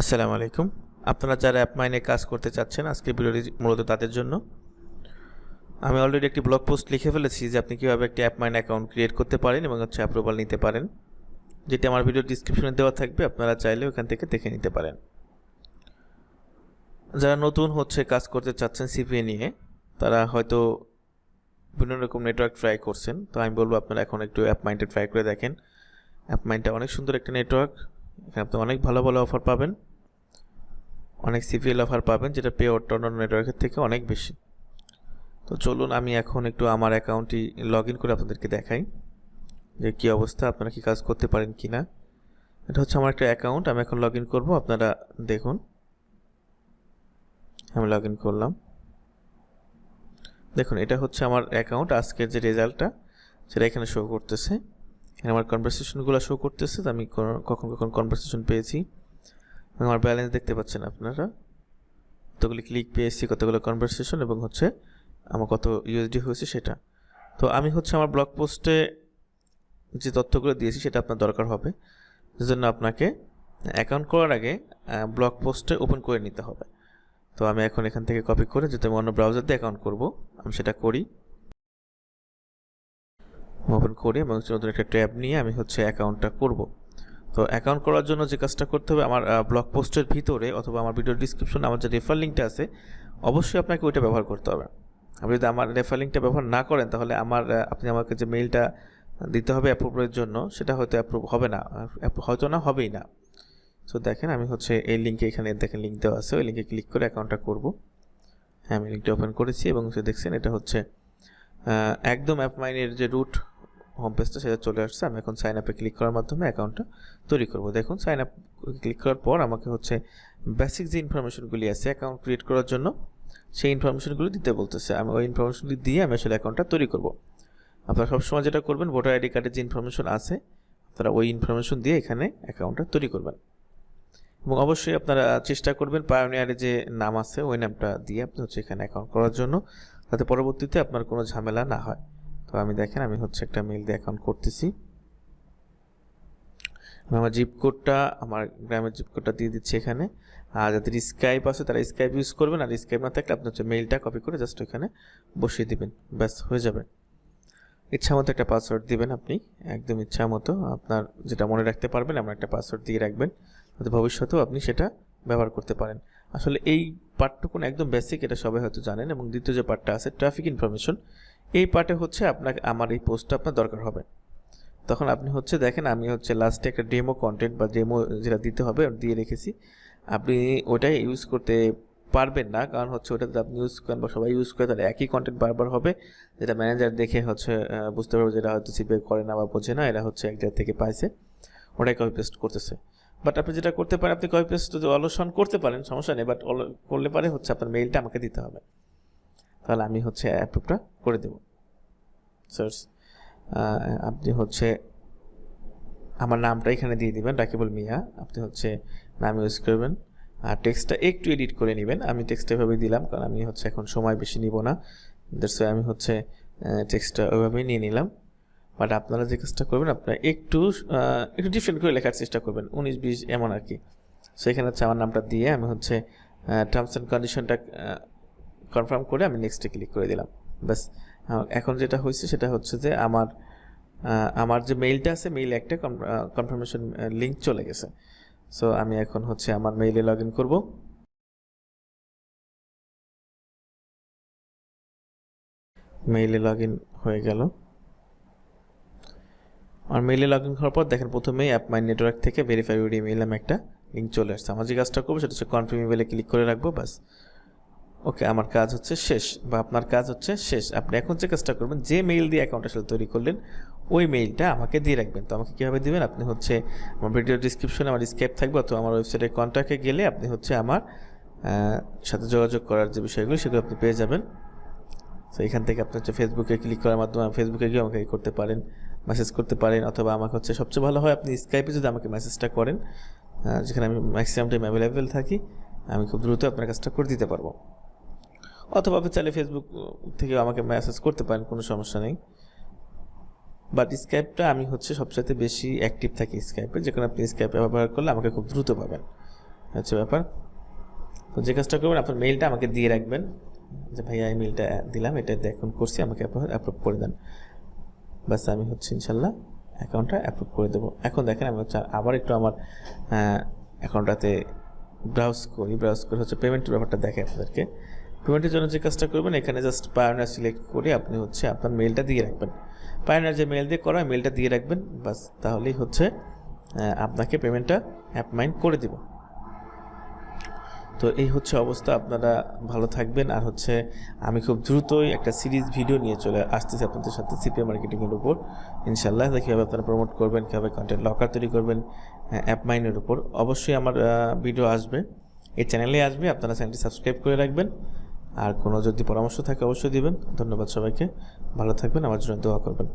আসসালামু আলাইকুম। আপনারা যারা অ্যাপমাইনে কাজ করতে চাচ্ছেন, আজকের ভিডিওটি মূলত তাদের জন্য। আমি অলরেডি একটি ব্লগ পোস্ট লিখে ফেলেছি যে আপনি কীভাবে একটি অ্যাপমাইন অ্যাকাউন্ট ক্রিয়েট করতে পারেন এবং অ্যাপ্রুভাল নিতে পারেন, যেটি আমার ভিডিও ডিসক্রিপশনে দেওয়া থাকবে। আপনারা চাইলে ওখান থেকে দেখে নিতে পারেন। যারা নতুন কাজ করতে চাচ্ছেন সিপিএ নিয়ে, তারা হয়তো বিভিন্ন রকম নেটওয়ার্ক ট্রাই করছেন। তো আমি বলবো আপনারা এখন একটু অ্যাপমাইনটা ট্রাই করে দেখেন। অ্যাপমাইনটা অনেক সুন্দর একটা নেটওয়ার্ক। এখানে আপনি অনেক ভালো ভালো অফার পাবেন, অনেক সিপিএল অফার পাবেন, যেটা পে আউট অন্যান্য নেটওয়ার্কের থেকে অনেক বেশি। তো চলুন আমি এখন একটু আমার অ্যাকাউন্টটি লগ ইন করে আপনাদেরকে দেখাই যে কী অবস্থা, আপনারা কি কাজ করতে পারেন কি না। এটা হচ্ছে আমার একটা অ্যাকাউন্ট, আমি এখন লগ ইন করবো। আপনারা দেখুন, আমি লগ ইন করলাম। দেখুন, এটা হচ্ছে আমার অ্যাকাউন্ট। আজকের যে রেজাল্টটা সেটা এখানে শো করতেছে। এখানে আমার কনভারসেশনগুলো শো করতেছে। আমি কখন কখন কনভারসেশন পেয়েছি, আমার ব্যালেন্স দেখতে পাচ্ছেন আপনারা, কতগুলি ক্লিক পেয়েছি, কতগুলো কনভারসেশন এবং আমার কত ইউএসডি হয়েছে সেটা। তো আমি আমার ব্লগ পোস্টে যে তথ্যগুলো দিয়েছি সেটা আপনার দরকার হবে, সেজন্য আপনাকে অ্যাকাউন্ট করার আগে ব্লগ পোস্টে ওপেন করে নিতে হবে। তো আমি এখন এখান থেকে কপি করে, যদি আমি অন্য ব্রাউজার দিয়ে অ্যাকাউন্ট করব, আমি সেটা করি। ওপেন করে এবং নতুন একটা ট্যাব নিয়ে আমি অ্যাকাউন্টটা করব। তো অ্যাকাউন্ট করার জন্য যে কাজটা করতে হবে, আমার ব্লগ পোস্টের ভিতরে অথবা আমার ভিডিও ডিসক্রিপশনে আমার যে রেফার লিঙ্কটা আছে, অবশ্যই আপনাকে ওইটা ব্যবহার করতে হবে। আপনি যদি আমার রেফার লিঙ্কটা ব্যবহার না করেন, তাহলে আপনি আমাকে যে মেইলটা দিতে হবে অ্যাপ্রুভের জন্য, সেটা হয়তো অ্যাপ্রুভ হবে না, হবেই না। সো দেখেন, আমি এই লিঙ্কে, এখানে দেখেন লিঙ্ক দেওয়া আছে, ওই লিঙ্কে ক্লিক করে অ্যাকাউন্টটা করব। হ্যাঁ, আমি লিঙ্কটা ওপেন করেছি এবং দেখছেন এটা একদম অ্যাপমাইনের যে রুট হোম পেজটা সেটা চলে আসছে। আমি এখন সাইন আপে ক্লিক করার মাধ্যমে অ্যাকাউন্টটা তৈরি করব। দেখুন, সাইন আপ ক্লিক করার পর আমাকে বেসিক যে ইনফরমেশনগুলি আছে অ্যাকাউন্ট ক্রিয়েট করার জন্য, সেই ইনফরমেশনগুলি দিতে বলতেছে। আমি ওই ইনফরমেশনগুলি দিয়ে আমি অ্যাকাউন্টটা তৈরি করব। আপনারা সবসময় যেটা করবেন, ভোটার আইডি কার্ডের যে ইনফরমেশন আছে, আপনারা ওই ইনফরমেশন দিয়ে এখানে অ্যাকাউন্টটা তৈরি করবেন। এবং অবশ্যই আপনারা চেষ্টা করবেন পায়োনিয়ারে যে নাম আছে ওই নামটা দিয়ে আপনি এখানে অ্যাকাউন্ট করার জন্য, যাতে পরবর্তীতে আপনার কোনো ঝামেলা না হয়। তো আমি দেখেন, আমি একটা মেইল দিয়ে অ্যাকাউন্ট করতেছি। আমার জিপ কোডটা, আমার গ্রামের জিপ কোডটা দিয়ে দিচ্ছি এখানে। আর যাদের স্কাইপ আছে তারা স্কাইপ ইউজ করবেন, আর স্কাইপ না থাকলে আপনি মেইলটা কপি করে জাস্ট ওখানে বসিয়ে দিবেন, ব্যাস হয়ে যাবে। ইচ্ছা মতো একটা পাসওয়ার্ড দিবেন, আপনি একদম ইচ্ছা মতো আপনার যেটা মনে রাখতে পারবেন এমন একটা পাসওয়ার্ড দিয়ে রাখবেন, যাতে ভবিষ্যতেও আপনি সেটা ব্যবহার করতে পারেন। আসলে এই পার্টটুকুন একদম বেসিক, এটা সবাই হয়তো জানেন। এবং দ্বিতীয় যে পার্টটা আছে ট্রাফিক ইনফরমেশন, এই পার্টে আপনাকে আমার এই পোস্টটা আপনার দরকার হবে। তখন আপনি দেখেন, আমি লাস্টে একটা ডেমো কন্টেন্ট বা ডেমো যেটা দিতে হবে দিয়ে রেখেছি। আপনি ওটাই ইউজ করতে পারবেন না, কারণ ওটাতে আপনি ইউজ করেন বা সবাই ইউজ করে, তাহলে একই কন্টেন্ট বারবার হবে, যেটা ম্যানেজার দেখে বুঝতে পারবে যেটা হয়তো সিপিএ করে না বা বোঝে না, এরা এক জায়গা থেকে পাইছে, ওটাই কপি পেস্ট করতেছে। বাট আপনি যেটা করতে পারেন, আপনি কপি পেস্ট যদি অলসন করতে পারেন, সমস্যা নেই, বাট করলে পারে আপনার মেইলটা আমাকে দিতে হবে, তাহলে আমি অ্যাপ্রুভটা করে দেব। সার্চ আপনি আমার নামটা এখানে দিয়ে দিবেন, রাকিবুল মিয়া। আপনি নাম ইউজ করবেন, আর টেক্সটটা একটু এডিট করে নেবেন। আমি টেক্সটটা এভাবে দিলাম, কারণ আমি এখন সময় বেশি নিব না, দ্যাটস ওয়াই আমি টেক্সটটা ওইভাবেই নিয়ে নিলাম। বাট আপনারা যে কাজটা করবেন, আপনারা একটু ডিফারেন্ট করে লেখার চেষ্টা করবেন, 19-20 এমন আর কি। সো এখানে আমার নামটা দিয়ে আমি টার্মস অ্যান্ড কন্ডিশনটা কনফার্ম করে আমি নেক্সটে ক্লিক করে দিলাম, ব্যাস। এখন যেটা হয়েছে সেটা যে আমার যে মেইলটা আছে, মেইলে একটা কনফার্মেশন লিঙ্ক চলে গেছে। সো আমি এখন আমার মেইলে লগ ইন করবো। মেইলে লগ ইন হয়ে গেল। আর মেইলে লগ ইন করার পর দেখেন, প্রথমেই অ্যাপমাইন নেটওয়ার্ক থেকে ভেরিফাই ইউর ইমেইল নামে একটা লিঙ্ক চলে আসছে। আমার যে কাজটা করবো সেটা কনফার্ম ইমেইলে ক্লিক করে রাখবো, ব্যাস। ওকে, আমার কাজ শেষ, বা আপনার কাজ শেষ। আপনি এখন যে কাজটা করবেন, যে মেইল দিয়ে অ্যাকাউন্ট আসলে তৈরি করলেন, ওই মেইলটা আমাকে দিয়ে রাখবেন। তো আমাকে কীভাবে দিবেন, আপনি আমার ভিডিও ডিসক্রিপশনে আমার স্কেপ থাকবে, অথবা আমার ওয়েবসাইটে কন্ট্যাক্টে গেলে আপনি আমার সাথে যোগাযোগ করার যে বিষয়গুলো সেগুলো আপনি পেয়ে যাবেন। তো এখান থেকে আপনি ফেসবুকে ক্লিক করার মাধ্যমে ফেসবুকে গিয়ে আমাকে করতে পারেন, মেসেজ করতে পারেন, অথবা আমাকে সবচেয়ে ভালো হয় আপনি স্কাইপে যদি আমাকে মেসেজটা করেন, যেখানে আমি ম্যাক্সিমাম টাইম অ্যাভেলেবেল থাকি, আমি খুব দ্রুত আপনার কাজটা করে দিতে পারবো। অথবা আপনি চাইলে ফেসবুক থেকে আমাকে মেসেজ করতে পারেন, কোনো সমস্যা নেই। বাট স্কাইপটা আমি সবচেয়ে বেশি অ্যাক্টিভ থাকি স্কাইপে, যেখানে আপনি স্কাইপে ব্যবহার করলে আমাকে খুব দ্রুত পাবেন। হচ্ছে ব্যাপার। তো যে কাজটা করবেন, আপনার মেইলটা আমাকে দিয়ে রাখবেন যে ভাইয়া এই মেইলটা দিলাম, এটা এখন করছি, আমাকে অ্যাপ্রুভ করে দেন। বাস আমি হচ্ছে ইনশাল্লাহ অ্যাকাউন্টটা অ্যাপ্রুভ করে দেবো। এখন দেখেন আমি হচ্ছে আবার একটু আমার অ্যাকাউন্টটাতে ব্রাউজ করে হচ্ছে পেমেন্টের ব্যাপারটা দেখে আপনাদেরকে। পেমেন্টের জন্য যে কাজটা করবেন, এখানে জাস্ট পায়োনিয়ার সিলেক্ট করে আপনি হচ্ছে আপনার মেইলটা দিয়ে রাখবেন। পায়োনিয়ার যে মেইল দিয়ে করা মেইলটা দিয়ে রাখবেন, বাস তাহলেই হচ্ছে আপনাকে পেমেন্টটা অ্যাপমাইন করে দিব। তো এই হচ্ছে অবস্থা। আপনারা ভালো থাকবেন। আর হচ্ছে আমি খুব দ্রুতই একটা সিরিজ ভিডিও নিয়ে চলে আসতেছি আপনাদের সাথে সিপিএ মার্কেটিংয়ের উপর ইনশাল্লাহ। কীভাবে আপনারা প্রমোট করবেন, কীভাবে কন্টেন্ট লকার তৈরি করবেন অ্যাপমাইনের উপর, অবশ্যই আমার ভিডিও আসবে, এই চ্যানেলে আসবে। আপনারা চ্যানেলটি সাবস্ক্রাইব করে রাখবেন। আর কোনো যদি পরামর্শ থাকে অবশ্যই দিবেন। ধন্যবাদ সবাইকে, ভালো থাকবেন, আমার জন্য দোয়া করবেন।